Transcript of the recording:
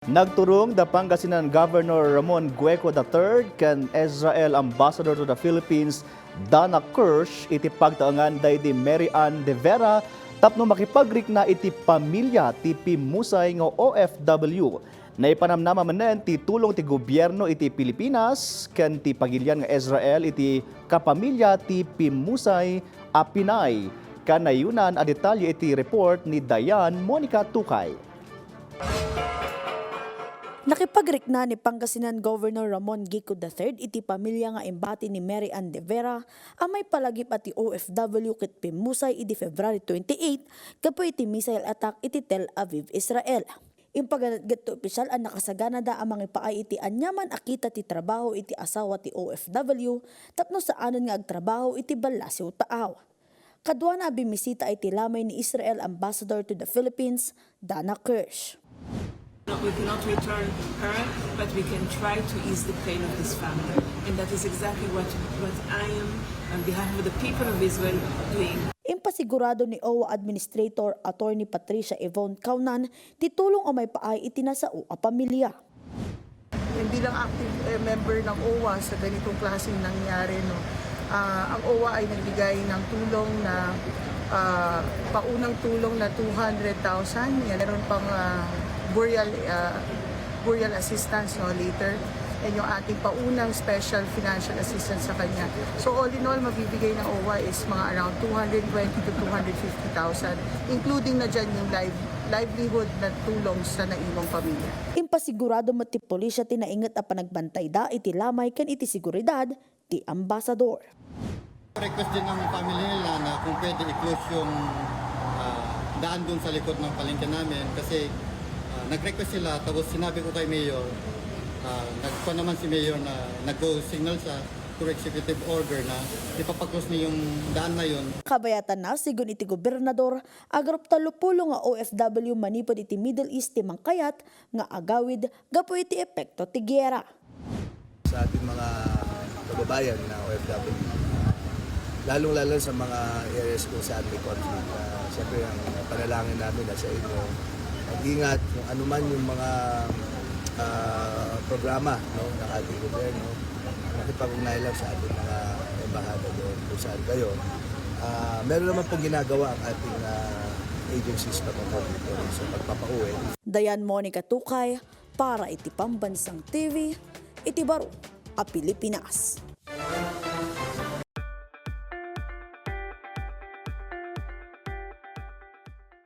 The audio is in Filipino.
Nagturong the Pangasinan Governor Ramon Gueco III kan Israel Ambassador to the Philippines Dana Kirsch iti pagtaangan daydi Mary Ann de Vera tapno makipagrikna iti pamilya ti pimusay nga OFW. Naipanamnama manen ti tulong ti gobyerno iti Pilipinas ken ti pagilyan nga Israel iti kapamilya ti pimusay a Pinay. Kanayunan a detalye iti report ni Dayan Monica Tukay. Nakipagrikna ni Pangasinan Governor Ramon Gueco III iti pamilya nga embati ni Mary Ann de Vera amay palagip ati OFW ket pimusay iti February 28 kapoy iti missile attack iti Tel Aviv, Israel. Impagagat to opisyal ang nakasagana da amang ipaay iti anyaman akita ti trabaho iti asawa ti OFW tapno saanon nga agtrabaho iti Balasiw Taaw. Kadwa na bimisita iti lamay ni Israel Ambassador to the Philippines, Dana Kirsch. We cannot return her, but we can try to ease the pain of this family. And that is exactly what I am, on behalf of the people of Israel, doing. Impasigurado ni OWA Administrator Attorney Patricia Yvonne Caunan, titulong o may paay itinasao a pamilya. Bilang active member ng OWA sa ganitong klaseng nangyari, ang OWA ay nagbigay ng tulong na paunang tulong na 200,000. Meron pang burial assistance later, and yung ating paunang special financial assistance sa kanya. So all in all, mabibigay ng OWA is mga around 220 to 250,000, including na dyan yung livelihood na tulong sa naimong pamilya. Impasigurado mo ti polisya tinaingat a panagbantay da iti lamay kan iti seguridad ti Ambassador. Request din ng family nila na kung pwede i-close yung daan dun sa likod ng palengke namin kasi nag-request sila, tapos sinabi ko kay Mayor, nagpa naman si Mayor na nag-go signal siya to executive order na ipapag-close niya yung daan na yun. Kabayatan na, sigun iti gobernador, agrop talupulo nga OFW manipod iti Middle East ti mangkayat, nga agawid, gapo iti epekto ti giyera. Sa ating mga kababayan na OFW, lalong-lalo sa mga areas kung saan may conflict. Siyempre, ang panalangin namin na sa inyo, mag-ingat kung ano man yung mga programa ng ating gobyerno, makipag-ugnay lang sa ating mga embahada doon kung saan kayo. Meron naman pong ginagawa ang ating agencies patungkol dito sa pagpapauwi. Dayan Monica Tukay, para iti Pambansang TV, iti Baro, a Pilipinas.